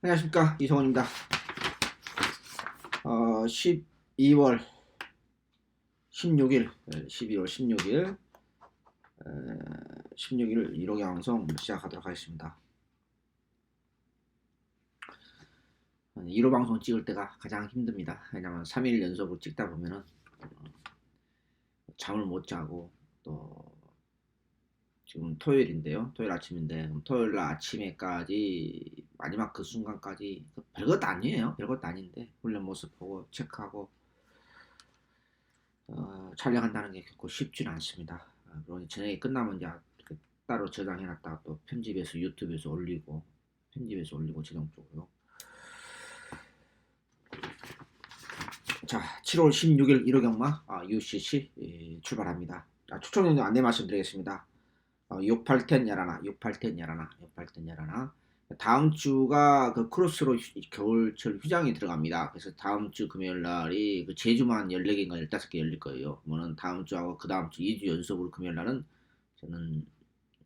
안녕하십니까, 이성원입니다. 12월 16일 12월 16일 16일 1호 방송 시작하도록 하겠습니다. 1호 방송 찍을 때가 가장 힘듭니다. 왜냐면 3일 연속으로 찍다 보면은 잠을 못 자고, 또 지금 토요일인데요, 토요일 아침인데, 토요일 아침에까지 마지막 그 순간까지 별것도 아니에요. 별것도 아닌데 훈련 모습 보고 체크하고 촬영한다는 게 결코 쉽지는 않습니다. 그러니 저녁에 끝나면 이제 따로 저장해놨다가 또 편집해서 유튜브에서 올리고, 저녁 쪽으로. 자, 7월 16일 1호 경마 UCC 출발합니다. 추천 연도 안내 말씀드리겠습니다. 6810 열하나. 다음 주가 그 크로스로 겨울철 휴장이 들어갑니다. 그래서 다음 주 금요일 날이 그 제주만 14개인가 15개 열릴 거예요. 그러면 다음 주하고 그 다음 주 2주 연속으로 금요일 날은 저는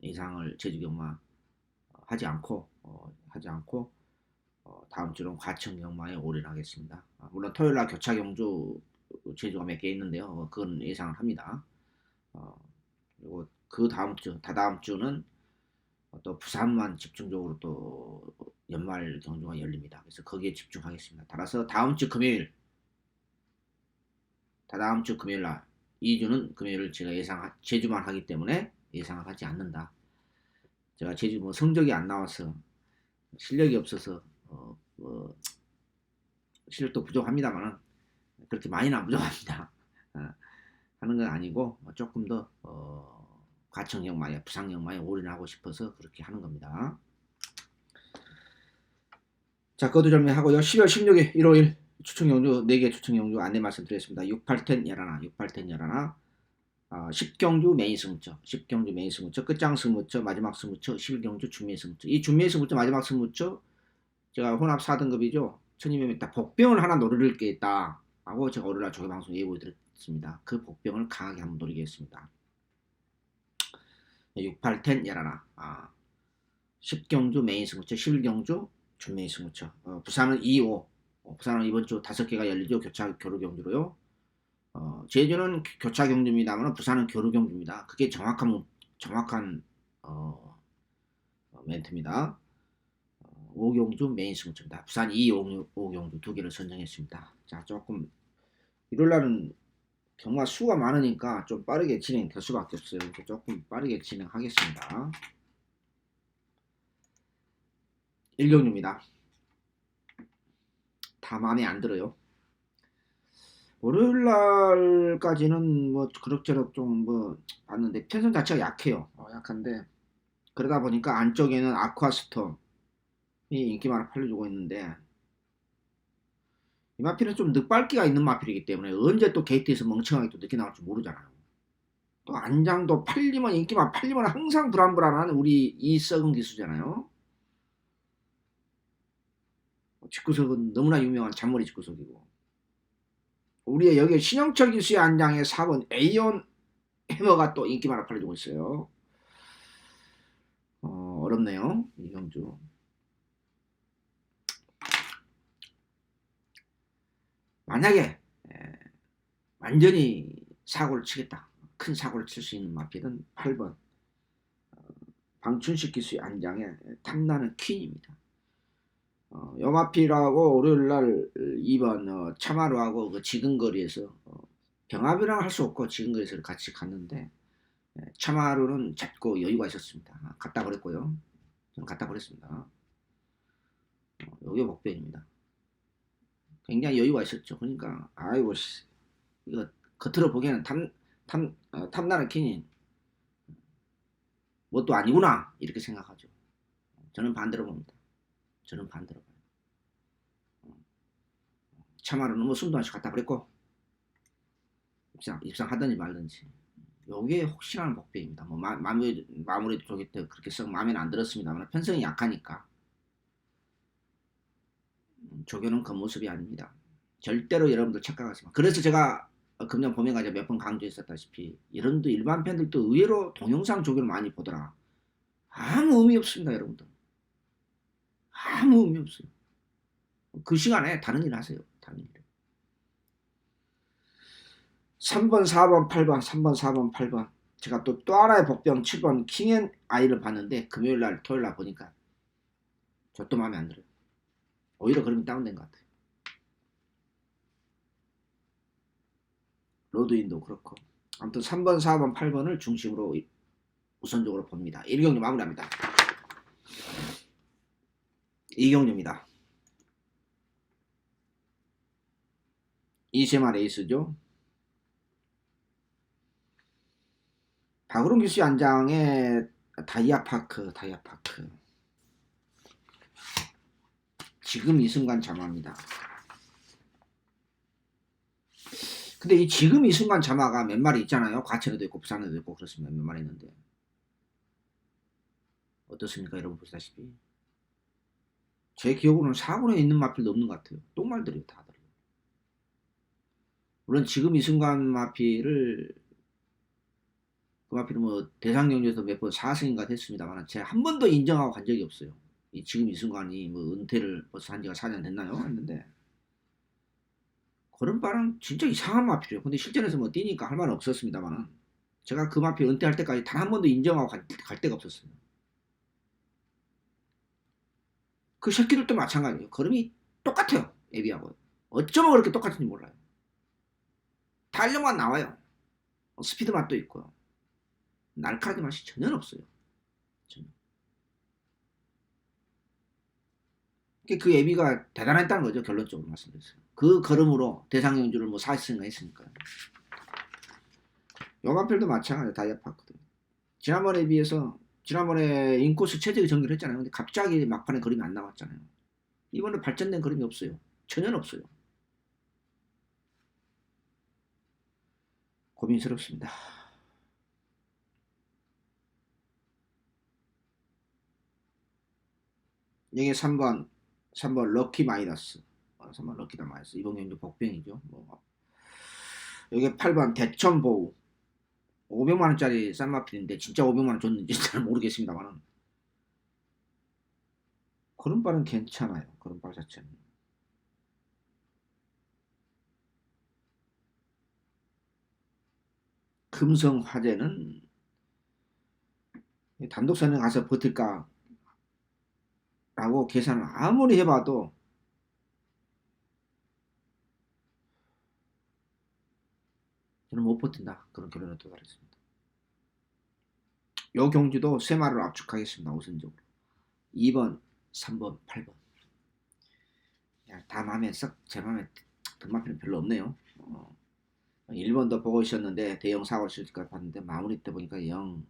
예상을 제주 경마 하지 않고 다음 주는 과천 경마에 올인하겠습니다. 물론 토요일 날 교차 경주 제주가 몇 개 있는데요. 그건 예상을 합니다. 그리고 그 다음 주, 다다음 주는 또 부산만 집중적으로 또 연말 경주가 열립니다. 그래서 거기에 집중하겠습니다. 따라서 다다음 주 금요일 날 2주는 금요일을 제가 제주만 하기 때문에 예상을 하지 않는다. 제가 제주 뭐 성적이 안 나와서, 실력이 없어서 실력도 부족합니다만 그렇게 많이는 안 부족합니다. 하는 건 아니고 조금 더 과천 경마에, 부산 경마에 올인하고 싶어서 그렇게 하는 겁니다. 자, 거두절미하고요. 12월 16일 일요일 추천경주 4개 추천경주 안내 말씀드리겠습니다. 6810 열하나 10경주 메인 승무처, 끝장 승무처, 마지막 승무처, 11경주 준미 승무처. 이 준미 승무처, 마지막 승무처 제가 혼합 4등급이죠. 1200m 복병을 하나 노릴 게 있다 하고 제가 월요일날 조개방송 예고해 드렸습니다. 그 복병을 강하게 한번 노리겠습니다. 6810 열하나 10경주 메인 승무처, 11경주 준메인 승무처. 부산은 2호. 부산은 이번 주 5개가 열리죠. 교루 경주로요. 제주는 교차 경주입니다만 부산은 교루 경주입니다. 그게 정확한 멘트입니다. 5경주 메인 승무처입니다. 부산 2, 5경주 2개를 선정했습니다. 자, 조금 일요일날은 경마 수가 많으니까 좀 빠르게 진행될 수밖에 없어요. 조금 빠르게 진행하겠습니다. 1경주입니다. 다 마음에 안 들어요. 월요일날까지는 뭐 그럭저럭 좀 뭐 봤는데 편성 자체가 약해요. 약한데 그러다 보니까 안쪽에는 아쿠아스톰이 인기 많아 팔려주고 있는데, 이 마필은 좀 늑발기가 있는 마필이기 때문에 언제 또 게이트에서 멍청하게 또 늦게 나올지 모르잖아요. 또 안장도 팔리면 인기만 팔리면 항상 불안불안한 우리 이 썩은 기수잖아요. 직구석은 너무나 유명한 잔머리 직구석이고, 우리의 여기 신영철 기수의 안장에 4번 에이온 해머가 또 인기 많아 팔려주고 있어요. 어렵네요, 이경주. 만약에 완전히 사고를 치겠다, 큰 사고를 칠 수 있는 마필은 8번 방춘식 기수의 안장에 탐나는 퀸입니다. 요 마필하고 월요일날 2번 차마루하고 그 지근거리에서 병합이랑 할 수 없고 지근거리에서 같이 갔는데, 차마루는 잡고 여유가 있었습니다. 갖다 버렸고요. 저는 갖다 버렸습니다. 요게 목표입니다. 굉장히 여유가 있었죠. 그러니까 아이고 이거 겉으로 보기에는 탐나는 퀸이 뭣도 아니구나 이렇게 생각하죠. 저는 반대로 봅니다. 저는 반대로 봐요. 차마루는 뭐 숨도 안 쉬고 갖다 버렸고 입상하든지 말든지. 요게 혹시라는 목표입니다. 뭐 마무리도 저기 때 그렇게 썩 마음에는 안 들었습니다만 편성이 약하니까. 조교는 그 모습이 아닙니다. 절대로 여러분들 착각하지 마. 그래서 제가 금년 봄에 가지고 몇 번 강조했었다시피 여러분들 일반 팬들도 의외로 동영상 조교를 많이 보더라. 아무 의미 없습니다, 여러분들. 아무 의미 없어요. 그 시간에 다른 일 하세요. 다른 일. 3번, 4번, 8번, 3번, 4번, 8번. 제가 또 하나의 복병 7번 킹앤 아이를 봤는데 금요일날 토요일날 보니까 저도 마음에 안 들어요. 오히려 그러면 다운된 것 같아요. 로드인도 그렇고. 아무튼 3번, 4번, 8번을 중심으로 우선적으로 봅니다. 1경주 마무리합니다. 2경주입니다. 이세마 레이스죠. 박우름 기수 안장의 다이아파크. 지금 이 순간 잠화입니다. 근데 이 지금 이 순간 잠화가 몇 마리 있잖아요. 과천에도 있고 부산에도 있고 그렇습니다. 몇 마리 있는데 어떻습니까? 여러분 보시다시피 제 기억으로는 4군에 있는 마필도 없는 것 같아요. 똥말들이요 다들. 물론 지금 이 순간 마필을 그 마필은 뭐 대상경주에서 몇 번 4승인가 됐습니다만 제가 한 번도 인정하고 간 적이 없어요. 이 지금 이 순간이 뭐 은퇴를 벌써 한 지가 4년 됐나요? 했는데 그런 바람 진짜 이상한 마필이에요. 근데 실전에서 뭐 뛰니까 할 말은 없었습니다만 제가 그 마필 은퇴할 때까지 단 한 번도 인정하고 갈 데가 없었어요. 그 새끼들도 마찬가지예요. 걸음이 똑같아요. 애비하고. 어쩌면 그렇게 똑같은지 몰라요. 달력만 나와요. 스피드 맛도 있고요. 날카로운 맛이 전혀 없어요. 전혀. 그 애비가 대단했다는 거죠. 결론적으로 말씀드렸어요. 그 걸음으로 대상연주를 뭐 40승가 했으니까요. 요마필도 마찬가지로 다이아파크도. 지난번에 비해서 지난번에 인코스 체제가 정리를 했잖아요. 근데 갑자기 막판에 걸음이 안 나왔잖아요. 이번에 발전된 걸음이 없어요. 전혀 없어요. 고민스럽습니다. 여기 3번 럭키 마이너스. 3번 럭키다 마이너스. 이번 경주 복병이죠. 뭐. 여기 8번 대천보우. 500만원짜리 싼마필인데 진짜 500만원 줬는지 잘 모르겠습니다만 걸음발은 괜찮아요. 걸음발 자체는. 금성화재는 단독선에 가서 버틸까 라고 계산을 아무리 해봐도 저는 못 버틴다. 그런 결론에 도달했습니다. 요 경주도 세 마리를 압축하겠습니다. 우선적으로. 2번, 3번, 8번. 다 마음에 제 마음에 등마필은 별로 없네요. 1번도 보고 있었는데 대형 사고를 칠 것 같았는데 마무리 때 보니까 0.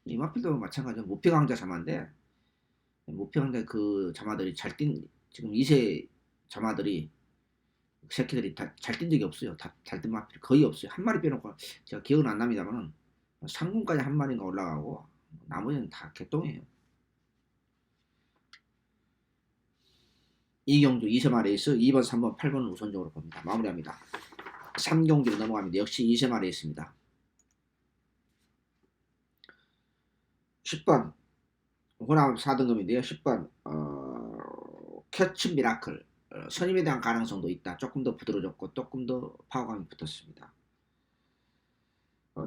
이 마필도 마찬가지로 무패강자 자마인데 무패강자 그 자마들이 잘 뛴 지금 2세 자마들이 새끼들이 다 잘 뛴 적이 없어요. 다 잘 뛴 마필이 거의 없어요. 한 마리 빼놓고 제가 기억은 안 납니다만은 상군까지 한 마리가 올라가고 나머지는 다 개똥이에요. 이경주 2세마 레이스 2번, 3번, 8번을 우선적으로 봅니다. 마무리합니다. 3경주로 넘어갑니다. 역시 2세마 레이스입니다. 10번 호남 4등급인데요. 10번 캐치 미라클 선임에 대한 가능성도 있다. 조금 더 부드러워졌고 조금 더 파워감이 붙었습니다.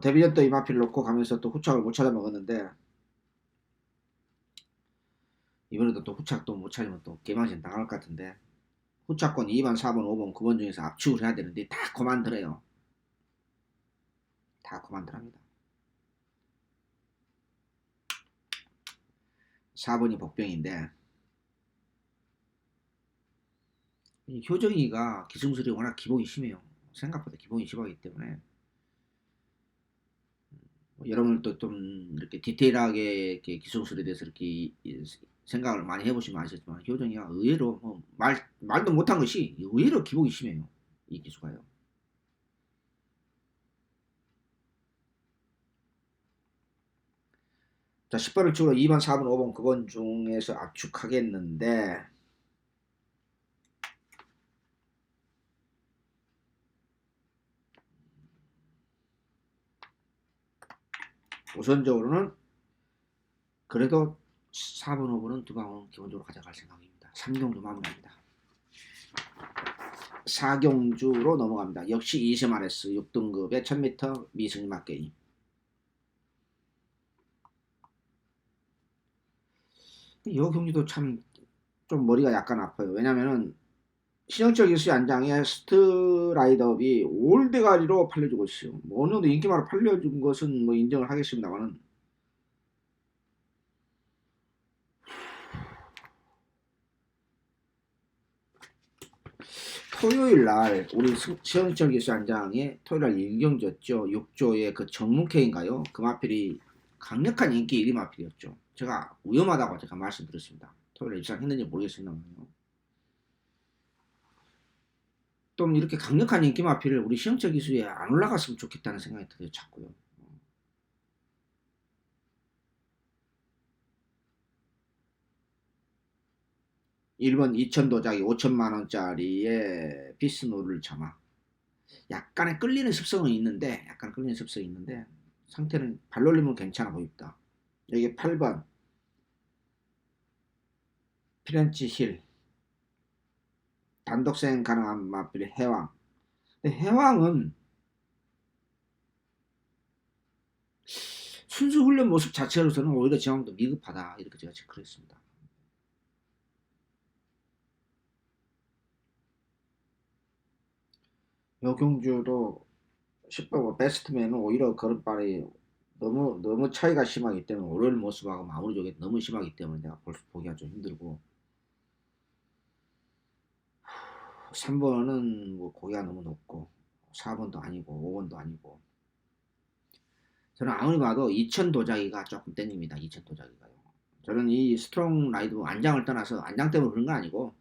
데뷔전 또 이마필 놓고 가면서 또 후착을 못 찾아 먹었는데 이번에도 또 후착도 못 찾으면 또 개망신 당할 것 같은데 후착권 2번, 4번, 5번, 9번 중에서 압축을 해야 되는데 다 그만들어요. 다 그만들합니다. 4번이 복병인데 효정이가 기승술이 워낙 기복이 심해요. 생각보다 기복이 심하기 때문에 여러분들도 좀 이렇게 디테일하게 이렇게 기승술에 대해서 이렇게 생각을 많이 해보시면 아시겠지만 효정이가 의외로 말도 못한 것이 의외로 기복이 심해요. 이 기수가요. 자 10번을 찍으러 2번, 4번, 5번, 9번 중에서 압축하겠는데 우선적으로는 그래도 4번, 5번은 두 방은 기본적으로 가져갈 생각입니다. 3경주 마무리합니다. 4경주로 넘어갑니다. 역시 ESMRS 6등급의 1000m 미승마 게임. 이 경주도 참 좀 머리가 약간 아파요. 왜냐면은 신영철 기수의 안장에 스트라이더업이 올대가리로 팔려주고 있어요. 뭐 어느 정도 인기마로 팔려준 것은 뭐 인정을 하겠습니다만은 토요일 날 우리 신영철 기수 안장에 토요일 날 1경기였죠. 6조의 그 정문케인가요? 그 마필이 강력한 인기 1위 마필이었죠. 제가 위험하다고 제가 말씀드렸습니다. 토요일에 입상했는지 모르겠습니다만요. 좀 이렇게 강력한 인기 마필을 우리 시험체 기술에 안 올라갔으면 좋겠다는 생각이 들어요. 자꾸요. 1번 2000도자기 5천만원짜리의 비스노를 참아. 약간의 끌리는 습성은 있는데, 상태는 발놀림은 괜찮아 보입니다. 여기 8번 피렌치 힐 단독생 가능한 마필 해왕. 근데 해왕은 순수 훈련 모습 자체로서는 오히려 지망도 미흡하다 이렇게 제가 체크를 했습니다. 여경주도 10번 베스트맨은 오히려 걸음발이 너무 차이가 심하기 때문에 월요일 모습하고 마무리 쪽에 너무 심하기 때문에 내가 보기가 좀 힘들고 3번은 뭐 고기가 너무 높고 4번도 아니고 5번도 아니고 저는 아무리 봐도 2000 도자기가 조금 땡깁니다. 2000 도자기가요. 저는 이 스트롱 라이드 안장을 떠나서 안장 때문에 그런 거 아니고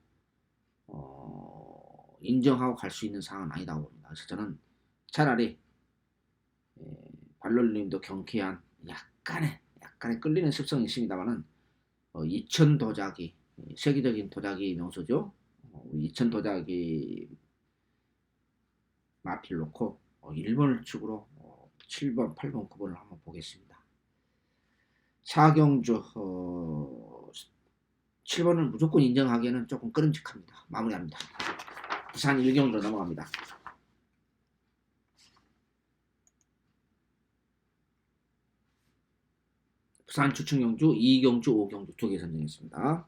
인정하고 갈 수 있는 상황은 아니다고 봅니다. 그래서 저는 차라리 발놀림도 경쾌한 약간의 끌리는 습성이 있습니다만은 2000 도자기 세계적인 도자기 명소죠. 2000 도자기 마필 놓고 1번을 축으로 7번, 8번, 9번을 한번 보겠습니다. 4경주 7번을 무조건 인정하기에는 조금 꺼림직합니다. 마무리합니다. 부산 1경주로 넘어갑니다. 부산 추천경주 2경주, 5경주 두 개 선정했습니다.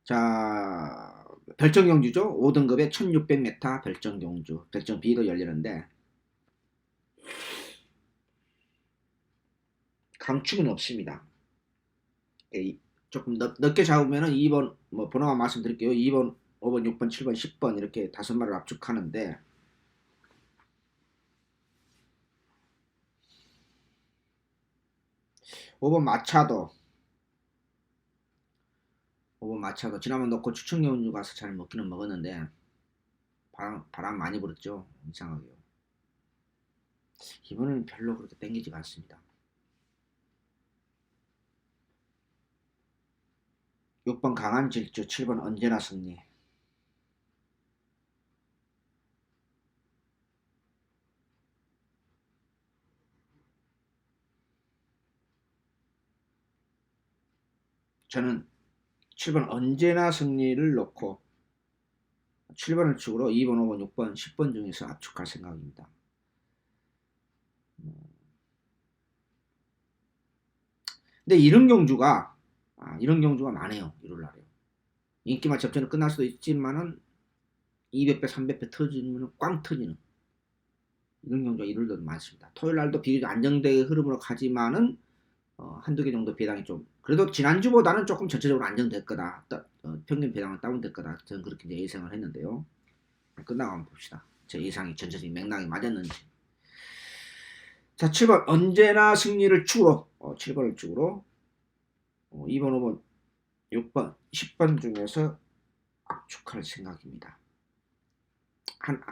자, 별정경주죠. 5등급에 1600m 별정경주. 별정 B도 열리는데 강축은 없습니다. 조금 늦게 잡으면은 2번 뭐 번호만 말씀드릴게요. 2번, 5번, 6번, 7번, 10번 이렇게 5마리를 압축하는데 5번 마차도 지난번 넣고 추천경주 가서 잘 먹기는 먹었는데 바람 많이 불었죠. 이상하게요. 이번에는 별로 그렇게 땡기지가 않습니다. 6번 강한 질주, 7번 언제나 승리. 저는 7번 언제나 승리를 놓고 7번을 축으로 2번, 5번, 6번, 10번 중에서 압축할 생각입니다. 근데 이런 경주가 많아요. 1월날에. 인기만 접전은 끝날 수도 있지만은 200배, 300배 터지면 꽝 터지는 이런 경주가 1월도 많습니다. 토요일날도 비교적 안정되게 흐름으로 가지만은 한두 개 정도 배당이 좀 그래도 지난주보다는 조금 전체적으로 안정될 거다. 평균 배당은 다운될 거다. 저는 그렇게 이제 예상을 했는데요. 끝나고 한번 봅시다. 제 예상이 전체적인 맥락이 맞았는지. 자, 7번 언제나 승리를 축으로 7번을 축으로 2번, 5번, 6번, 10번 중에서 압축할 생각입니다. 한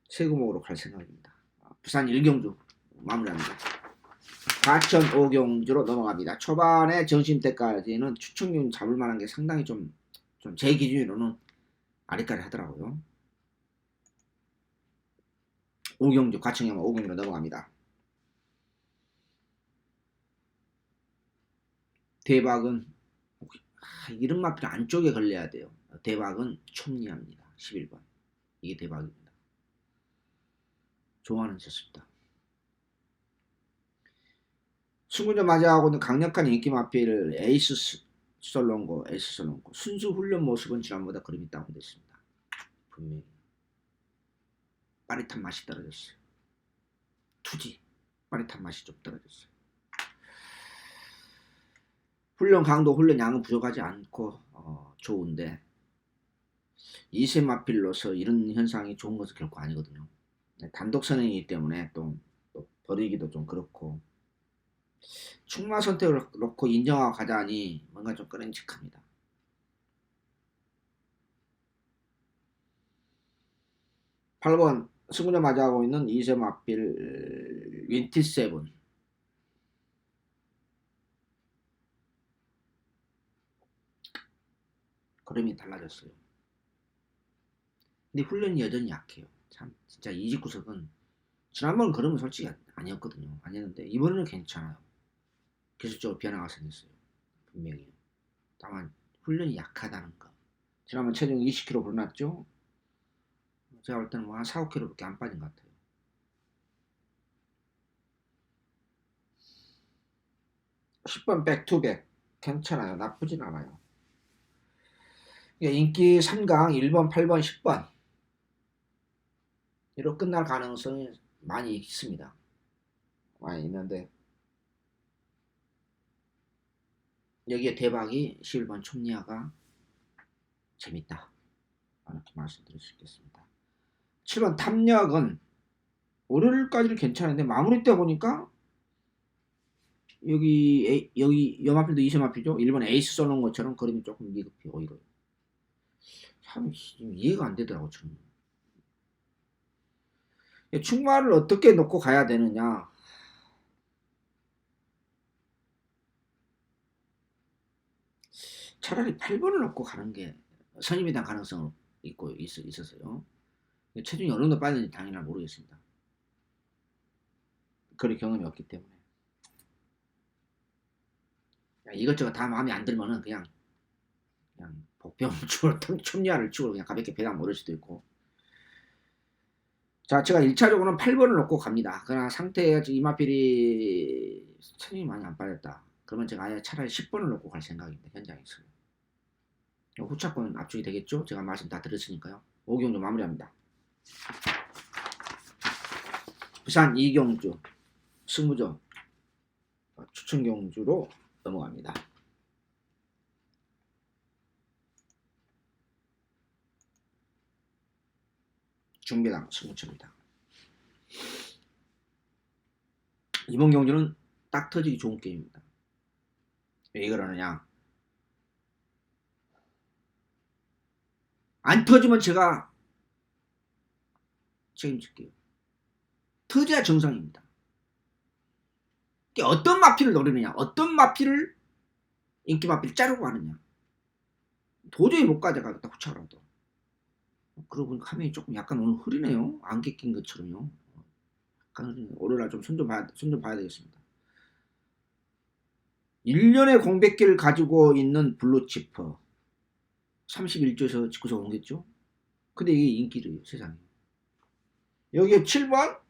세구목으로 갈 생각입니다. 부산 1경주 마무리합니다. 과천 5경주로 넘어갑니다. 초반에 정심 때까지는 추천균 잡을 만한 게 상당히 좀 제 기준으로는 아리까리 하더라고요. 5경주 과천형 5경주로 넘어갑니다. 대박은 이런 마필 안쪽에 걸려야 돼요. 대박은 촌리합니다. 11번. 이게 대박입니다. 좋아하는 쳤습니다. 승군전 맞이하고는 강력한 인기 마필 에이스 솔롱고 순수 훈련 모습은 지난보다 그림이 다운됐습니다. 분명히 빠릿한 맛이 떨어졌어요. 투지 빠릿한 맛이 좀 떨어졌어요. 훈련 강도, 훈련 양은 부족하지 않고 좋은데 2세 마필로서 이런 현상이 좋은 것은 결코 아니거든요. 단독 선행이기 때문에 또 버리기도 좀 그렇고 충마 선택을 놓고 인정하고 가자니 뭔가 좀 꺼림칙합니다. (8번) 승군전 맞이하고 있는 2세 마필 윈티7. 그림이 달라졌어요. 근데 훈련이 여전히 약해요. 참 진짜 이직구석은 지난번 그러면 솔직히 아니었거든요. 아니었는데 이번에는 괜찮아요. 기술적으로 변화가 생겼어요. 분명히. 다만 훈련이 약하다는 거. 지난번 체중 20kg 불났죠? 제가 볼 때는 뭐 한 4, 5kg밖에 안 빠진 것 같아요. 10번 백투백 괜찮아요. 나쁘진 않아요. 인기 3강 1번, 8번, 10번 이로 끝날 가능성이 많이 있습니다. 많이 있는데 여기에 대박이 11번 촌리아가 재밌다. 이렇게 말씀드릴 수 있겠습니다. 7번 탐력은 월요일까지는 괜찮은데 마무리 때 보니까 여기 염화필도 2세 마필이죠. 1번 에이스 써놓은 것처럼 그림이 조금 미급해요. 오히려 참 이해가 안 되더라고. 저는 충마를 어떻게 놓고 가야 되느냐. 차라리 8번을 놓고 가는 게 선임에 대한 가능성이 있었어요. 체중이 어느 정도 빠졌는지 당연히 모르겠습니다. 그럴 경험이 없기 때문에. 이것저것 다 마음에 안 들면은 그냥 복병을 치고 촌리아를 치고 그냥 가볍게 배당 모를 수도 있고. 자, 제가 1차적으로는 8번을 놓고 갑니다. 그러나 상태가 이마필이 체중이 많이 안 빠졌다. 그러면 제가 아예 차라리 10번을 놓고 갈 생각입니다. 현장에서. 후차권 압축이 되겠죠? 제가 말씀 다 들었으니까요. 5경주 마무리합니다. 부산 이경주 승무조 추천경주로 넘어갑니다. 중배당 승무처입니다. 이번 경주는 딱 터지기 좋은 게임입니다. 왜 그러느냐? 안 터지면 제가 책임질게요. 터져야 정상입니다. 어떤 마필을 노리느냐, 어떤 마필을 인기 마필을 자르고 가느냐. 도저히 못 가져가겠다 후차라도. 그러고 보니까 화면이 조금 약간 오늘 흐리네요. 안개 낀 것처럼요. 약간 흐리네요. 오늘날 좀 손 좀 봐야 되겠습니다. 1년의 공백기를 가지고 있는 블루치퍼 31조에서 직구석 옮겼죠. 근데 이게 인기래요, 세상에. 여기에 7번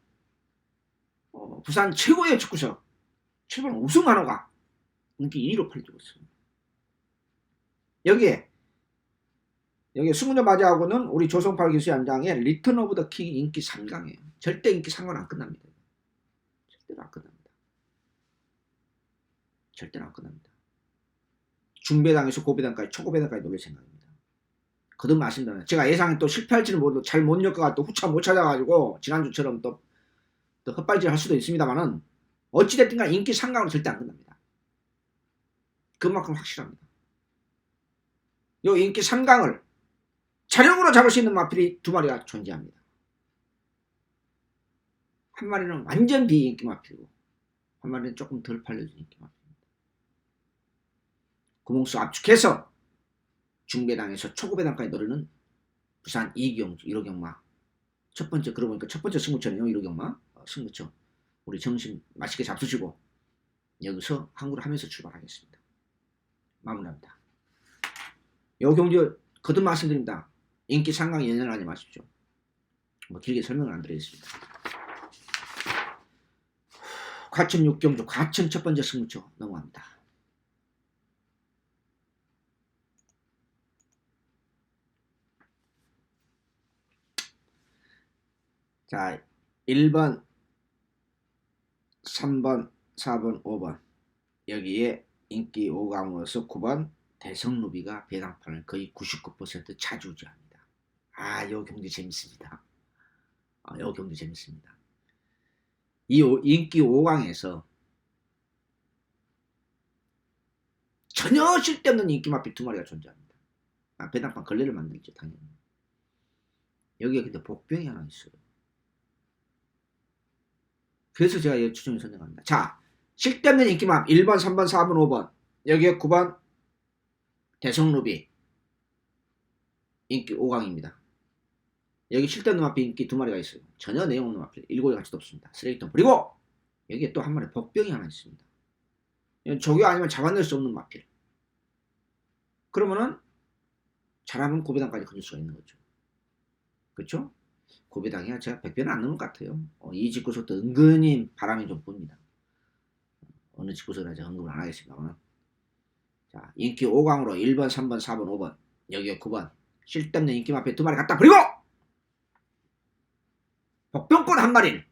부산 최고의 직구석 7번 우승한호가 인기 2위로 팔리고 있습니다. 여기에 승문전 맞이하고는 우리 조성팔 기수 연장의 리턴 오브 더 킹 인기 3강이에요. 절대 인기 3강 안 끝납니다. 절대로 안 끝납니다. 절대로 안 끝납니다. 중배당에서 고배당까지 초고배당까지 노릴 생각입니다. 거듭 말씀드립니다. 제가 예상이 또 실패할지는 모르고 잘 못 엮어가 또 후차 못 찾아가지고 지난주처럼 또 헛발질 할 수도 있습니다만은 어찌됐든 간 인기 3강으로 절대 안 끝납니다. 그만큼 확실합니다. 이 인기 3강을 자력으로 잡을 수 있는 마필이 두 마리가 존재합니다. 한 마리는 완전 비인기 마필이고 한 마리는 조금 덜 팔려진 인기 마필입니다. 구멍수 압축해서 중배당에서 초고배당까지 노리는 부산 이경주 1호 경마 첫 번째, 그러고 보니까 첫 번째 승무처네요. 1호 경마 승무처. 우리 정신 맛있게 잡수시고 여기서 항구를 하면서 출발하겠습니다. 마무리합니다. 요 경주 거듭 말씀드립니다. 인기 상강에 연연을 하지 마십시오. 뭐 길게 설명을 안 드리겠습니다. 과천 6경주 과천 첫 번째 승부처 넘어갑니다. 자, 1번, 3번, 4번, 5번 여기에 인기 5강으로서 9번 대성루비가 배당판을 거의 99% 차지합니다. 요 경기 재밌습니다. 요 경기 재밌습니다. 이 인기 5강에서 전혀 쓸데없는 인기 마필 두 마리가 존재합니다. 배당판 걸레를 만들죠, 당연히. 여기에 근데 복병이 하나 있어요. 그래서 제가 이 추천을 선정합니다. 자, 쓸데없는 인기맘 1번, 3번, 4번, 5번 여기에 9번 대성루비 인기 5강입니다. 여기 쓸데없는 마필 인기 두 마리가 있어요. 전혀 내용 없는 마필 일골이 가치도 없습니다. 쓰레기통. 그리고 여기에 또 한 마리 복병이 하나 있습니다. 조교 아니면 잡아낼 수 없는 마필. 그러면은 잘하면 고배당까지 건질 수가 있는 거죠. 그렇죠? 고배당이야 제가 100배는 안 넘을 것 같아요. 이 집구석도 은근히 바람이 좀 붑니다. 어느 집구석이라 제가 언급을 안 하겠습니다만. 자, 인기 5강으로 1번, 3번, 4번, 5번 여기에 9번 쓸데없는 인기 마필 두 마리 갖다 버리고 복병권 한 마리를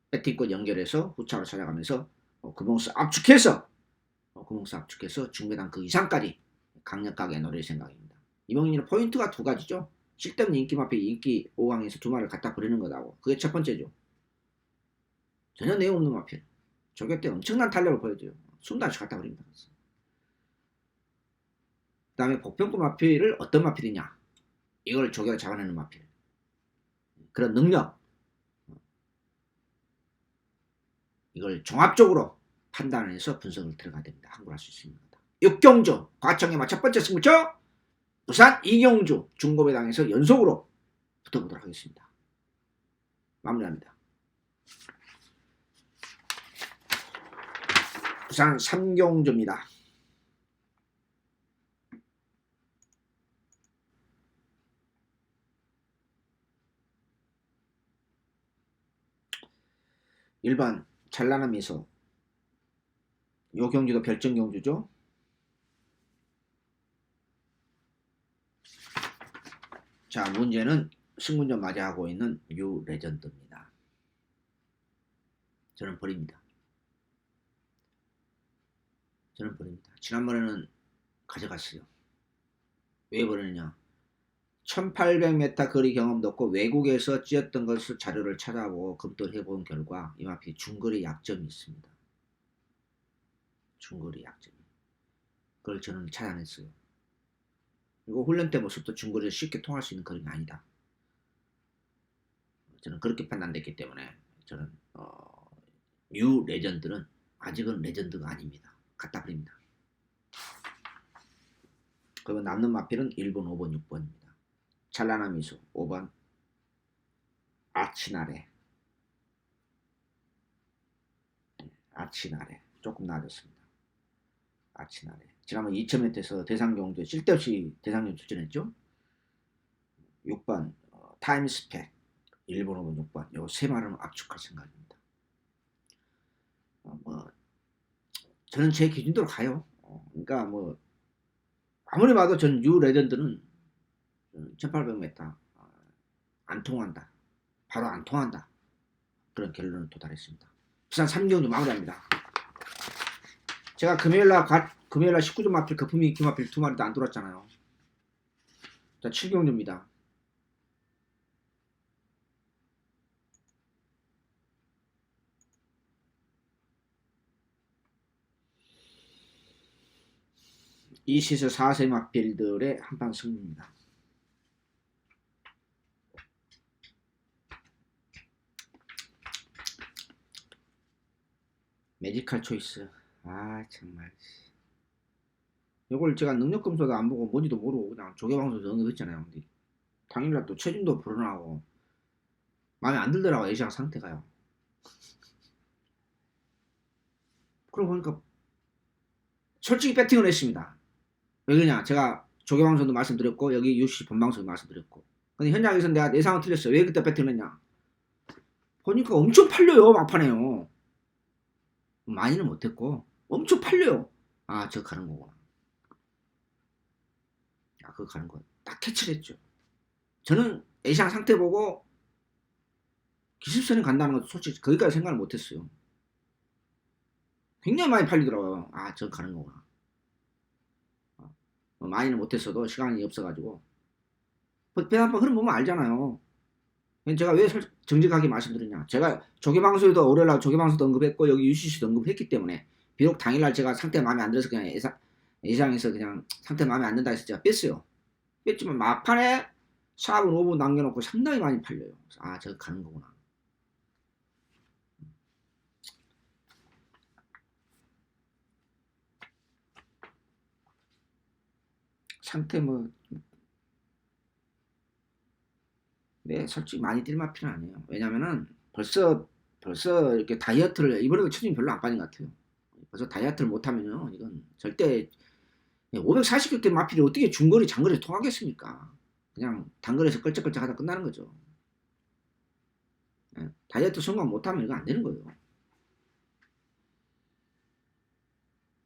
배팅권 연결해서 후차로 찾아가면서 금홍수 압축해서 중배당 그 이상까지 강력하게 노릴 생각입니다. 이번 경기는 포인트가 두 가지죠. 쓸데없는 인기 마필 인기 5강에서 두 마리를 갖다 버리는 거다고. 그게 첫 번째죠. 전혀 내용 없는 마필. 저격 때 엄청난 탄력을 보여줘요. 숨도 안 쉬고 갖다 버립니다. 그 다음에 복병권 마필을 어떤 마필이냐. 이걸 저격을 잡아내는 마필. 그런 능력. 이걸 종합적으로 판단해서 분석을 들어가야 됩니다. 함구할 수 있습니다. 6경주 과청의 첫 번째 승부처 부산 2경주 중고배당에서 연속으로 붙어보도록 하겠습니다. 마무리합니다. 부산 3경주입니다. (1번) 찬란한 미소. 요 경주도 별정 경주죠. 자, 문제는 승문전 맞이하고 있는 뉴 레전드입니다. 저는 버립니다. 지난번에는 가져갔어요. 왜 버리느냐. 1800m 거리 경험도 없고 외국에서 찌었던 것을 자료를 찾아보고 검토를 해본 결과 이 마필 중거리 약점이 있습니다. 중거리 약점이. 그걸 저는 찾아냈어요. 그리고 훈련 때 모습도 중거리를 쉽게 통할 수 있는 그림이 아니다. 저는 그렇게 판단됐기 때문에 저는 뉴 레전드는 아직은 레전드가 아닙니다. 갖다 버립니다. 그리고 남는 마필은 1번, 5번, 6번입니다. 찬란한 미소 5번 아치나래 조금 나아졌습니다. 아치나래 지난번 2000m에서 대상경주에 쓸데없이 대상경 출전했죠. 6번 타임스펙 1번, 5번, 6번 요 세 마리는 압축할 생각입니다. 저는 제 기준대로 가요. 그러니까 아무리 봐도 전 뉴 레전드는 1800m 안 통한다. 바로 안 통한다. 그런 결론을 도달했습니다. 부산 3경주 마무리합니다. 제가 금요일날 19점 마필 거품이 인기 마필 두 마리도 안 돌았잖아요. 자, 7경주입니다. 이 시세 4세 마필들의 한판 승부입니다. 매지컬 초이스. 정말 이걸 제가 능력검사도 안 보고 뭔지도 모르고 그냥 조개방송에서 언급했잖아요. 근데 당일날 또 체중도 불어나고 마음에 안 들더라고. 예시장 상태가요. 그러고 보니까 솔직히 배팅을 했습니다. 왜 그러냐, 제가 조개방송도 말씀드렸고 여기 UCC 본방송도 말씀드렸고. 근데 현장에서 내가 예상은 틀렸어. 왜 그때 배팅했냐? 보니까 엄청 팔려요. 막판에요. 많이는 못했고 엄청 팔려요. 아, 저 가는 거구나. 아, 그거 가는 거. 딱 캐치를 했죠. 저는 A시장 상태 보고 기습선에 간다는 것도 솔직히 거기까지 생각을 못했어요. 굉장히 많이 팔리더라고요. 아, 저 가는 거구나. 많이는 못했어도 시간이 없어가지고 배 한번 흐름 보면 알잖아요. 제가 왜 정직하게 말씀드리냐. 제가 조개방송에도 월요일날 조개방송도 언급했고 여기 UCC도 언급했기 때문에 비록 당일날 제가 상태 마음에 안 들어서 그냥 예상에서 그냥 상태 마음에 안 든다 해서 제가 뺐어요. 뺐지만 막판에 4분 5분 남겨놓고 상당히 많이 팔려요. 아, 저거 가는 거구나. 상태 네, 솔직히 많이 뛸 필요는 아니에요. 왜냐면은 벌써 이렇게 다이어트를 이번에도 체중이 별로 안 빠진 것 같아요. 벌써 다이어트를 못하면요, 이건 절대 540kg 마필이 어떻게 중거리 장거리에서 통하겠습니까? 그냥 단거리에서 끌적끌적 하다 끝나는 거죠. 예, 다이어트 성공 못하면 이거 안 되는 거예요.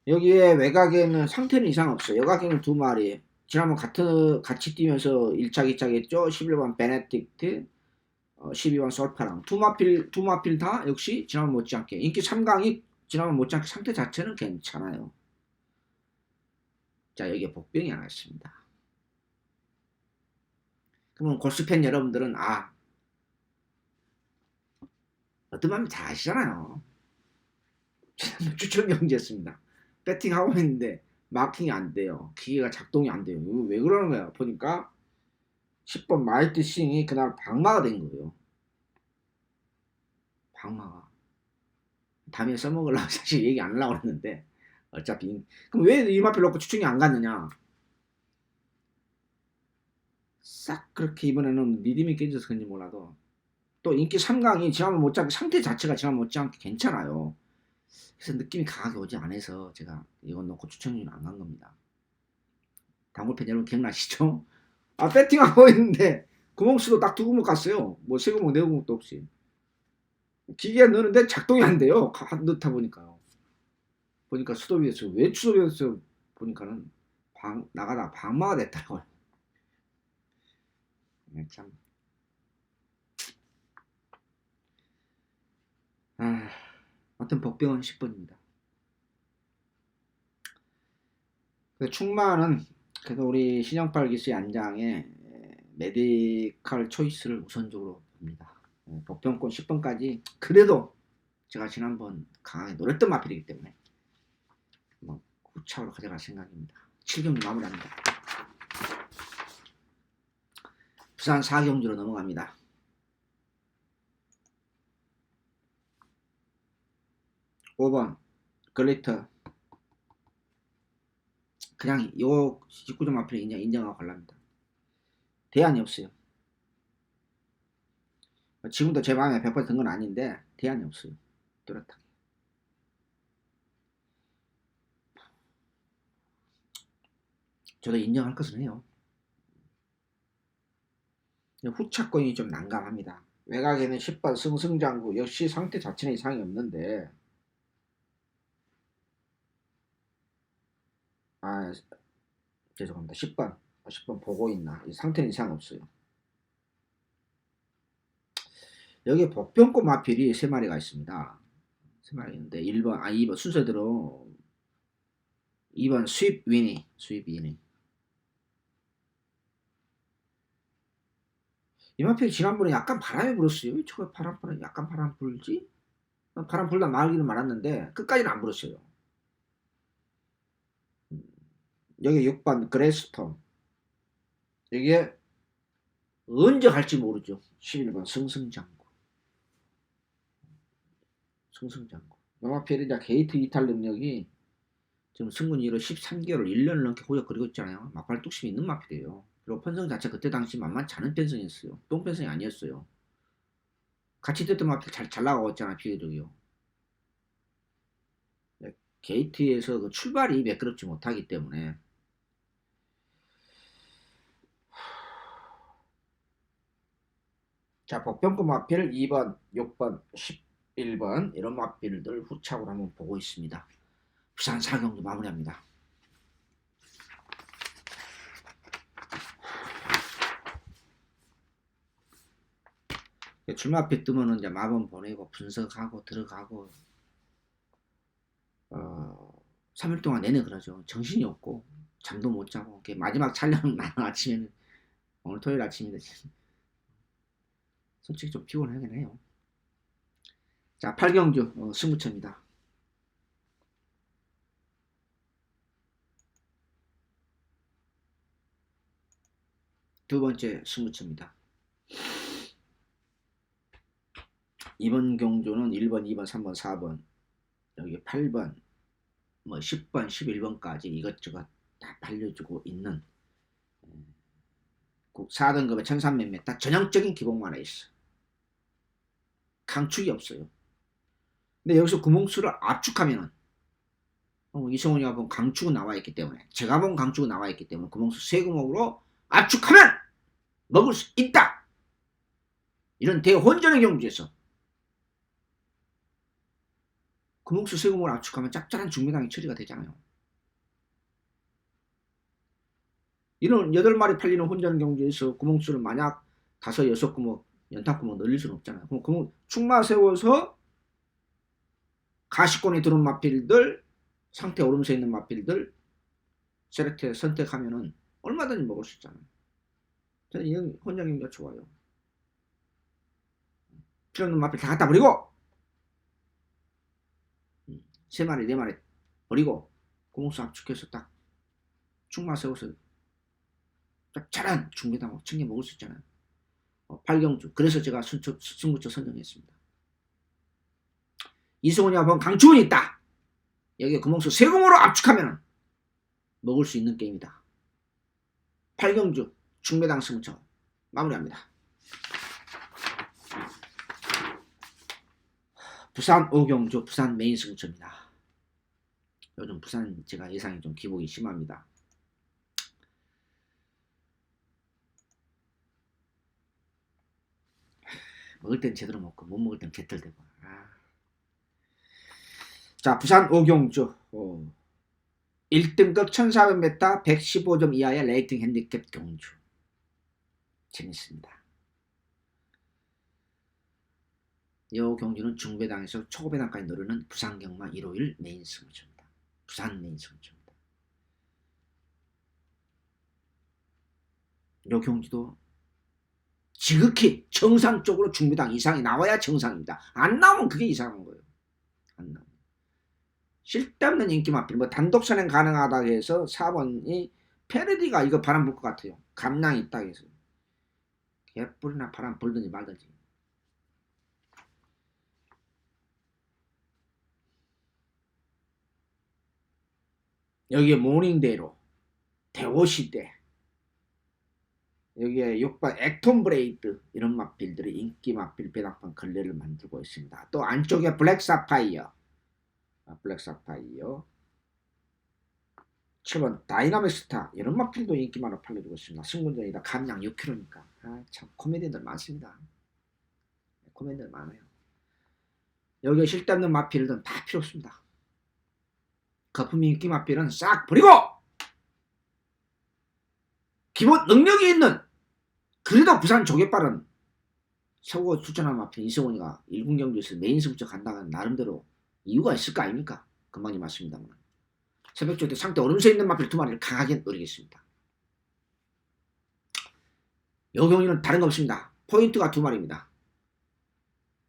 여기에 외곽에는 상태는 이상 없어요. 여각에는 두 마리. 지난번 같이 뛰면서 1착 2착 했죠. 11번 베네딕트, 12번 솔파랑. 두 마필 다 역시 지난번 못지않게. 인기 3강이 지난번 못지않게 상태 자체는 괜찮아요. 자, 여기에 복병이 하나 있습니다. 그러면 골수팬 여러분들은 어떤 마음이 잘 아시잖아요. 지난번 추천 경기였습니다. 배팅하고 있는데 마킹이 안 돼요. 기계가 작동이 안 돼요. 이거 왜 그러는 거야? 보니까 10번 마이트 싱이 그날 방마가 된 거예요. 방마가. 다음에 써먹으려고 사실 얘기 안 하려고 했는데 어차피 그럼 왜 이마필 놓고 추천이 안 갔느냐? 싹 그렇게 이번에는 리듬이 깨져서 그런지 몰라도 또 인기 3강이 지난번 못지않게 상태 자체가 지난번 못지않게 괜찮아요. 그래서 느낌이 강하게 오지 않아서 제가 이건 놓고 추천이 안 간 겁니다. 단골팬 여러분 기억나시죠? 아, 배팅하고 있는데 구멍수도 딱 두 구멍 갔어요. 뭐 세 구멍 네 구멍도 없이. 기계에 넣는데 작동이 안 돼요. 넣다 보니까요. 보니까 수도비에서 왜 수도비에서 보니까는 나가다가 방마가 됐더라고요. 네, 참. 아무튼 복병은 10번입니다. 충마는 그래서 우리 신영팔 기수의 안장에 메디컬 초이스를 우선적으로 봅니다. 복병권 10번까지 그래도 제가 지난번 강하게 노렸던 마필이기 때문에 후차로 가져갈 생각입니다. 7경기 마무리합니다. 부산 4경주로 넘어갑니다. 5번 글리터 그냥 요 19점 마필 인정하고 갈랍니다. 대안이 없어요. 지금도 제 마음에 100% 든 건 아닌데 대안이 없어요. 뚜렷하게. 저도 인정할 것은 해요. 후차권이 좀 난감합니다. 외곽에는 10번 승승장구 역시 상태 자체는 이상이 없는데 죄송합니다. 10번 보고 있나? 이 상태는 이상 없어요. 여기에 복병권 마필이 3마리가 있습니다. 3마리 있는데 2번 순서대로 2번 수입 위니 이 마필이 지난번에 약간 바람이 불었어요. 왜 저거 약간 바람 불지? 바람 불다 말기는 말았는데 끝까지는 안 불었어요. 여기 6번 그레스톤 여기에 언제 갈지 모르죠. 11번 승승장구 영화필이 게이트 이탈 능력이 지금 승군 이후로 13개월 1년을 넘게 호적거리고 있잖아요. 막판 뚝심이 있는 마필이에요. 그리고 편성 자체 그때 당시 만만치 않은 편성이었어요. 똥편성이 아니었어요. 같이 됐던 마필 잘 나가고 있잖아요. 비교적이요. 게이트에서 그 출발이 매끄럽지 못하기 때문에 자, 복병급 마필 2번, 6번, 11번 이런 마필들 후착으로 한번 보고 있습니다. 부산 4경주 마무리합니다. 출마표 뜨면은 이제 마번 보내고 분석하고 들어가고 3일 동안 내내 그러죠. 정신이 없고 잠도 못 자고 마지막 촬영 나는 아침에는 오늘 토요일 아침인데 솔직히 좀 피곤하긴 해요. 자, 8경주 승부처입니다. 두 번째 승부처입니다. 이번 경주는 1번, 2번, 3번, 4번, 여기 8번, 뭐 10번, 11번까지 이것저것 다 팔려주고 있는 4등급의 1300m 다 전형적인 기복만에 있어. 강축이 없어요. 근데 여기서 구멍수를 압축하면은 이성훈이가 본 강축은 나와 있기 때문에, 제가 본 강축은 나와 있기 때문에 구멍수 세 구멍으로 압축하면 먹을 수 있다. 이런 대혼전의 경주에서 구멍수 세 구멍을 압축하면 짭짤한 중매당이 처리가 되잖아요. 이런 8마리 팔리는 혼전 경주에서 구멍수를 만약 5, 6구멍 연탄구멍 늘릴 수는 없잖아요. 그럼 구멍 축마 세워서 가시권에 들어온 마필들, 상태 오름세 있는 마필들 셀렉트 선택하면은 얼마든지 먹을 수 있잖아요. 저는 이 혼전 경주가 좋아요. 필요 없는 마필 다 갖다 버리고 3마리 4마리 버리고 구멍수 압축해서 딱 축마 세워서 짭짤한 중매당 챙겨 먹을 수 있잖아요. 8경주. 그래서 제가 승부처 선정했습니다. 이승훈이 한번 강추원이 있다. 여기에 구멍수 세 구멍으로 압축하면 먹을 수 있는 게임이다. 8경주 중매당 승부처 마무리합니다. 부산 5경주 부산 메인 승부처입니다. 요즘 부산 제가 예상이 좀 기복이 심합니다. 먹을 땐 제대로 먹고 못 먹을 땐 개털대고. 자, 부산 5경주 1등급 1400m 115점 이하의 레이팅 핸디캡 경주. 재밌습니다. 이 경주는 중배당에서 초배당까지 노르는 부산경마 151 메인 승부처입니다. 부산 메인 승부처입니다. 이 경주도 지극히 정상적으로 중배당 이상이 나와야 정상입니다. 안 나오면 그게 이상한 거예요. 안 나오면. 쓸데없는 인기 마필, 단독 선행 가능하다 해서 4번이 페르디가 이거 바람 불 것 같아요. 감량이 있다 해서. 개뿔이나 바람 불든지 말든지. 여기에 모닝데이로, 대오시대, 여기에 6번 액톤 브레이드 이런 마필들이 인기 마필 배당판 걸레를 만들고 있습니다. 또 안쪽에 블랙 사파이어, 7번 다이나믹 스타 이런 마필도 인기 많아 팔려주고 있습니다. 승군전이다. 감량 6kg니까. 참 코미디들 많습니다. 코미디들 많아요. 여기에 쓸데없는 마필들은 다 필요 없습니다. 거품 인기 마필은 싹 버리고 기본 능력이 있는, 그래도 부산 조개빨은 서구 추천한 마필 이승훈이가 1군 경주에서 메인 승부처 간다는 나름대로 이유가 있을 거 아닙니까? 금방이 맞습니다만. 새벽조 때 상대 오름세 있는 마필 2마리를 강하게 노리겠습니다. 이 경우는 다른 거 없습니다. 포인트가 2마리입니다.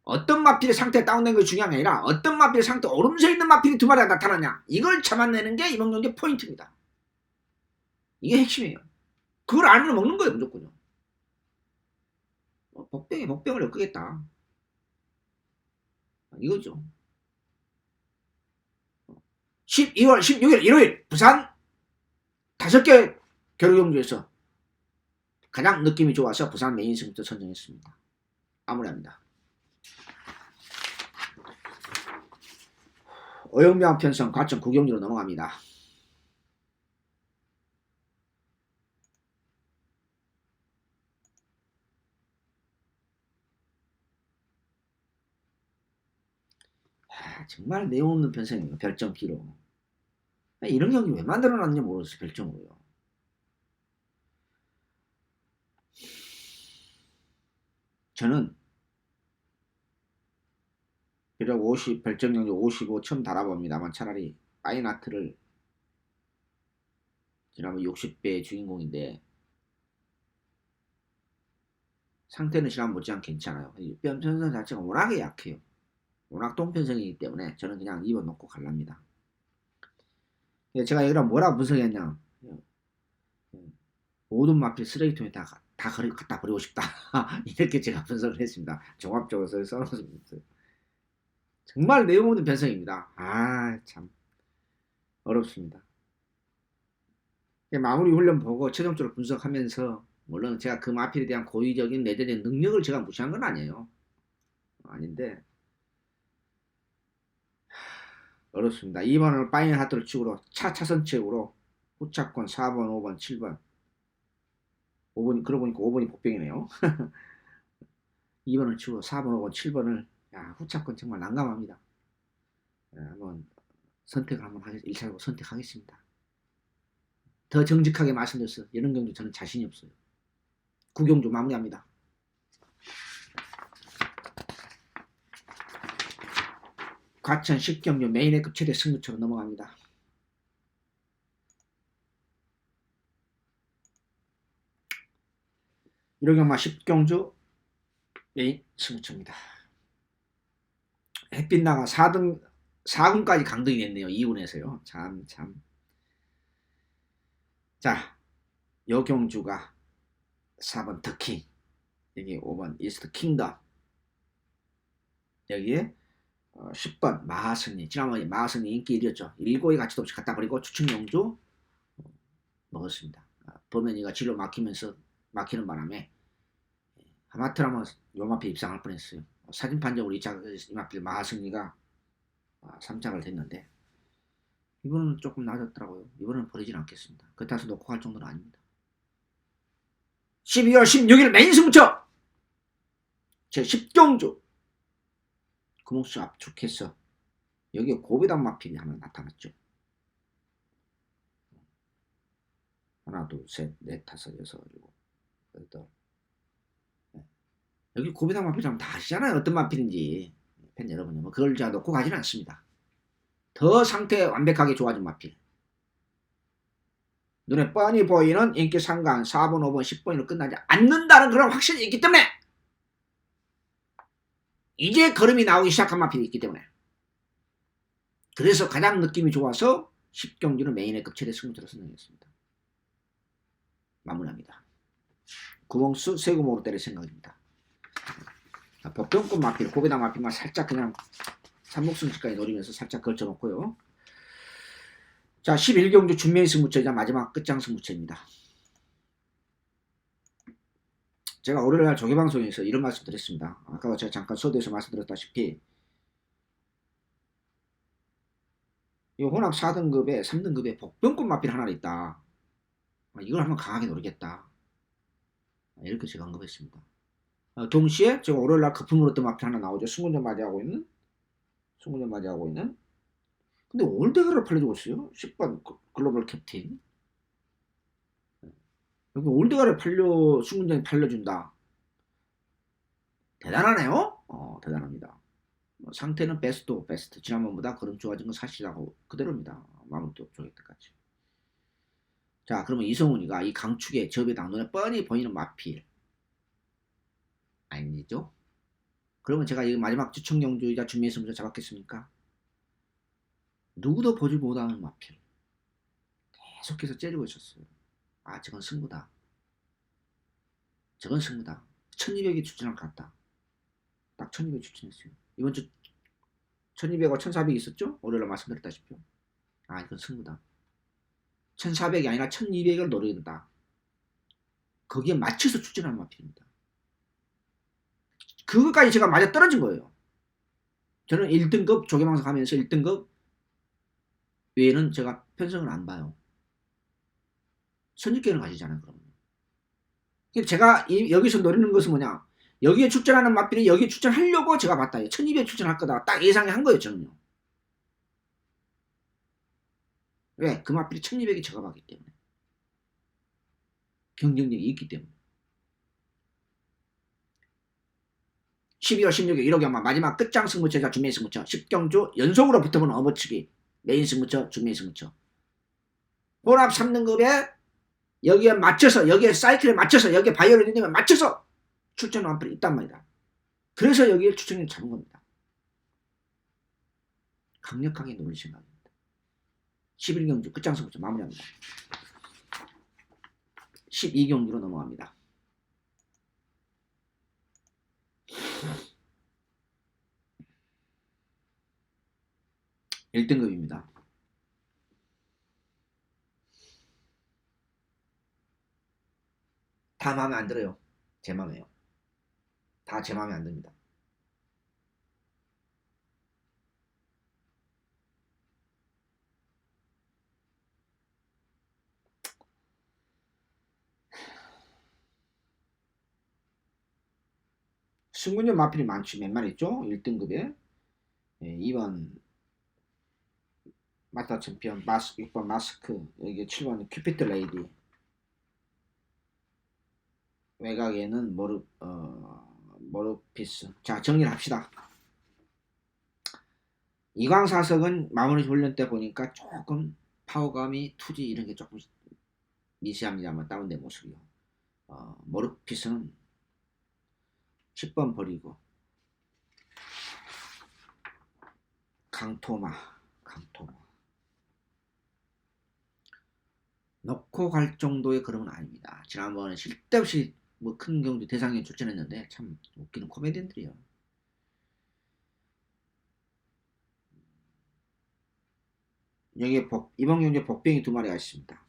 어떤 마필의 상태가 다운된 것이 중요한 게 아니라 어떤 마필의 상태 오름세 있는 마필이 2마리가 나타나냐, 이걸 잡아내는 게 이번 경기의 포인트입니다. 이게 핵심이에요. 그걸 알면 먹는 거예요, 무조건요. 복병을 엮겠다. 이거죠. 12월 16일 일요일 부산 5개 겨루경주에서 가장 느낌이 좋아서 부산 메인 승부처 선정했습니다. 마무리합니다. 오영명 편성 과천 9경주로 넘어갑니다. 정말 내용 없는 편성이에요. 별점 B로. 이런 경기 왜 만들어놨는지 모르겠어요. 별점으로요. 저는 비록 50, 별점 경기 55 처음 달아봅니다만 차라리 파이나트를 지난번 60배의 주인공인데 상태는 지난 못지않게 괜찮아요. 편성 자체가 워낙에 약해요. 워낙 똥편성이기 때문에 저는 그냥 2번 놓고 갈랍니다. 제가 여기다 뭐라고 분석했냐, 모든 마필 쓰레기통에 다 갖다 버리고 싶다. 이렇게 제가 분석을 했습니다. 종합적으로 써놓았어요. 정말 내용 없는 편성입니다. 참 어렵습니다. 마무리 훈련 보고 최종적으로 분석하면서, 물론 제가 그 마필에 대한 고의적인 내재된 능력을 제가 무시한 건 아니에요. 아닌데 어렵습니다. 2번을 파인 하트를 축으로 차선책으로 후차권 4번, 5번, 7번 5번이, 그러고 보니까 5번이 복병이네요. 2번을 치고 4번, 5번, 7번을, 후차권 정말 난감합니다. 한번 선택을 한번 1차로 선택하겠습니다. 더 정직하게 말씀드렸어요. 이런 경주 저는 자신이 없어요. 9경주 마무리합니다. 과천 10경주 메인회급 최대 승부처로 넘어갑니다. 일호경마 10경주 메인 승부처입니다. 햇빛나가 4군까지 강등이 됐네요. 2군에서요. 참. 자, 요 경주가 4번 더킹, 여기 5번 이스트 킹덤, 여기에 10번 마하승리. 지난번에 마하승리 인기 1위였죠. 7위 가치도 없이 갖다 버리고 추측용주 먹었습니다. 범현이가 진로 막히는 바람에 하마터라면 요마필 입상할 뻔했어요. 사진 판정으로 2차 이마필 마하승리가 3착을 됐는데, 이번은 조금 낮았더라고요. 이번은 버리진 않겠습니다. 그렇다고 놓고 갈 정도는 아닙니다. 12월 16일 메인 승부처 제 10경주 금옥수 압축해서 여기에 고배당 마필이 하나 나타났죠. 하나, 둘, 셋, 넷, 다섯, 여섯, 일곱, 여덟. 여기 고배당 마필 다 아시잖아요. 어떤 마필인지. 팬 여러분이 그걸 제가 놓고 가지는 않습니다. 더 상태 완벽하게 좋아진 마필. 눈에 뻔히 보이는 인기 상강 4번, 5번, 10번으로 끝나지 않는다는 그런 확신이 있기 때문에, 이제 걸음이 나오기 시작한 마필이 있기 때문에, 그래서 가장 느낌이 좋아서 10경주는 메인회급 최대 승부처로 선정했습니다. 마무리합니다. 구멍수 세구목으로 때릴 생각입니다. 복병급 마필, 고배당 마필만 살짝 그냥 삼목승치까지 노리면서 살짝 걸쳐놓고요. 자, 11경주 준메인 승부처이자 마지막 끝장 승부처입니다. 제가 월요일날 조개방송에서 이런 말씀 드렸습니다. 아까 제가 잠깐 소도에서 말씀드렸다시피, 이 혼합 4등급에 3등급에 복병급 마필 하나 있다. 이걸 한번 강하게 노리겠다. 이렇게 제가 언급했습니다. 동시에 제가 월요일날 거품으로 뜬 마필 하나 나오죠. 승군전 맞이하고 있는. 근데 올드가를 팔려주고 있어요. 10번 글로벌 캡틴. 여기 올드가를 승군전이 팔려준다. 대단하네요. 대단합니다. 상태는 베스트. 지난번보다 걸음 좋아진 건 사실하고 그대로입니다. 마무리도 좋을 때까지. 자, 그러면 이성훈이가 이 강축의 접에당 눈에 뻔히 보이는 마필 아니죠? 그러면 제가 이 마지막 추천경주이자 준비의 승부처 잡았겠습니까? 누구도 보지 못하는 마필 계속해서 째리고 있었어요. 저건 승부다. 1200이 추천할 것 같다. 딱 1200 추천했어요. 이번 주 1200과 1400이 있었죠? 월요일에 말씀드렸다시피. 이건 승부다. 1400이 아니라 1200을 노린다. 거기에 맞춰서 추천한 마필입니다. 그것까지 제가 맞아 떨어진 거예요. 저는 1등급 조개방송 하면서 1등급 외에는 제가 편성을 안 봐요. 선입견을 가지잖아요. 그러면. 제가 여기서 노리는 것은 뭐냐, 여기에 출전하는 마필이 여기에 출전하려고 제가 봤다. 1200 출전할 거다. 딱 예상한 거예요. 저는요. 왜? 금화필이 1200이 저감하기 때문에. 경쟁력이 있기 때문에. 12월 16일 1호 경마 마지막 끝장 승부처자 준메인 승부처 10경주 연속으로 붙어보는 어머치기 메인 승부처 준메인 승부처 혼합 3등급에 여기에 맞춰서 여기에 사이클에 맞춰서 여기에 바이오리듬에 맞춰서 출전 완필이 있단 말이다. 그래서 여기에 추천을 잡은 겁니다. 강력하게 놀릴 생각입니다. 11경주 끝장 승부처 마무리합니다. 12경주로 넘어갑니다. 1등급입니다. 다 마음에 안 들어요. 제 마음에요. 다 제 마음에 안 듭니다. 승군전 마필이 많지. 몇 마리 있죠? 1등급에 2번 마스터 챔피언 6번 마스크 여기 7번 큐피트 레이디 외곽에는 모르피스. 자, 정리를 합시다. 이광사석은 마무리 훈련 때 보니까 조금 파워감이 투지 이런 게 조금 미세합니다만 다운된 모습이요. 모르피스는 10번 버리고 강토마 넣고 갈 정도의 그림은 아닙니다. 지난번에 쓸데없이 뭐 큰 경주 대상에 출전했는데 참 웃기는 코미디언들이요. 여기에 이번 경주에 복병이 2마리가 있습니다.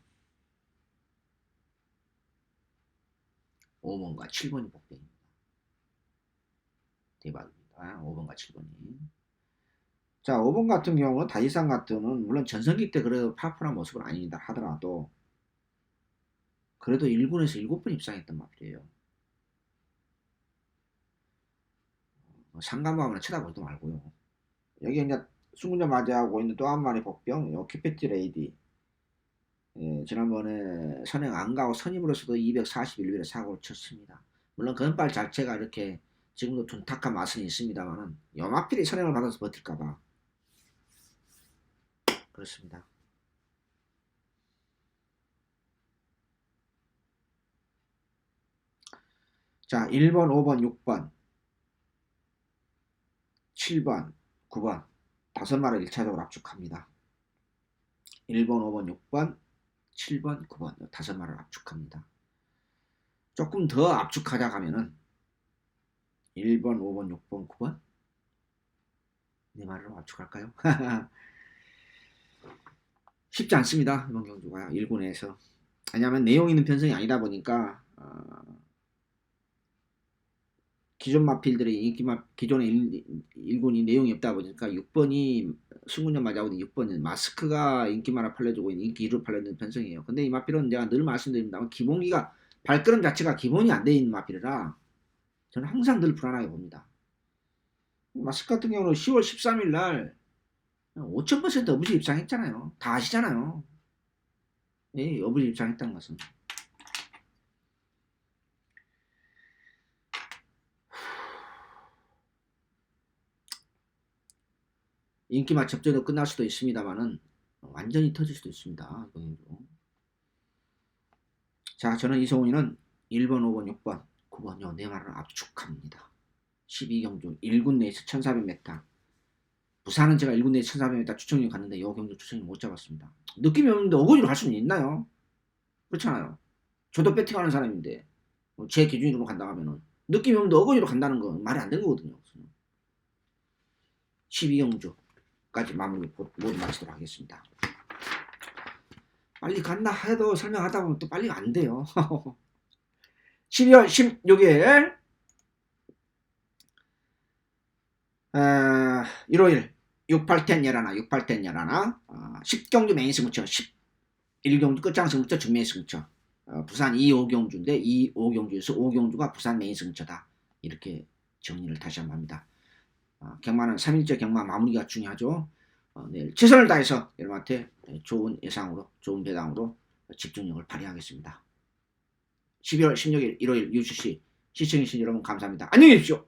5번과 7번이 복병입니다. 대박입니다. 5번과 7번이. 자, 5번 같은 경우는 다이상 같은 물론 전성기 때 그래도 파워풀한 모습은 아니다 하더라도 그래도 1군에서 7번 입상했던 마필이에요. 상관마음을 쳐다보지도 말고요. 여기 이제 승군전 맞이하고 있는 또 한 마리 복병, 큐피티 레이디. 지난번에 선행 안 가고 선임으로서도 241일에 사고를 쳤습니다. 물론 건빨 자체가 이렇게 지금도 둔탁한 맛은 있습니다만은 요마필이 선행을 받아서 버틸까봐 그렇습니다. 자, 1번, 5번, 6번, 7번, 9번 5마리를 1차적으로 압축합니다. 1번, 5번, 6번, 7번, 9번 5마리를 압축합니다. 조금 더 압축하자 하면은 1번, 5번, 6번, 9번 네 말로 압축할까요? 쉽지 않습니다. 이번 경주가 1군에서. 왜냐하면 내용 있는 편성이 아니다 보니까 기존 마필들이 기존의 1군이 내용이 없다 보니까 6번이 승군전 맞이하고 있는 6번은 마스크가 인기만을 팔려주고 있는 인기 1로 팔려있는 편성이에요. 근데 이 마필은 제가 늘 말씀드립니다만 기본기가 발걸음 자체가 기본이 안 돼 있는 마필이라 저는 항상 늘 불안하게 봅니다. 마스크 같은 경우는 10월 13일 날 5000% 어부지 입상했잖아요. 다 아시잖아요. 예, 어부지 입상했다는 것은. 인기맛 접전으로 끝날 수도 있습니다만은 완전히 터질 수도 있습니다. 자, 저는 이성훈이는 1번, 5번, 6번, 9번 요 네 말을 압축합니다. 12경주 1군 내에서 1400m. 부산은 제가 1군 내에서 1400m 추천이 갔는데 요 경주 추천이 못 잡았습니다. 느낌이 없는데 어거지로 갈 수는 있나요? 그렇잖아요. 저도 배팅하는 사람인데 제 기준으로 간다 하면은 느낌이 없는데 어거지로 간다는 건 말이 안 되는 거거든요. 12경주까지 마무리 모두 마치도록 하겠습니다. 빨리 갔나 해도 설명하다 보면 또 빨리 안 돼요. 12월 16일 일요일 68텐 열하나 68텐 열하나 10경주 메인 승부처 11경주 끝장 승부처 준메인 승부처 부산 2호경주인데 2호경주에서 5경주가 부산 메인 승부처다. 이렇게 정리를 다시 한번 합니다. 경마는 3일째 경마 마무리가 중요하죠. 내일 최선을 다해서 여러분한테 좋은 예상으로, 좋은 배당으로 집중력을 발휘하겠습니다. 12월 16일 일요일 유주시 시청해주신 여러분 감사합니다. 안녕히 계십시오.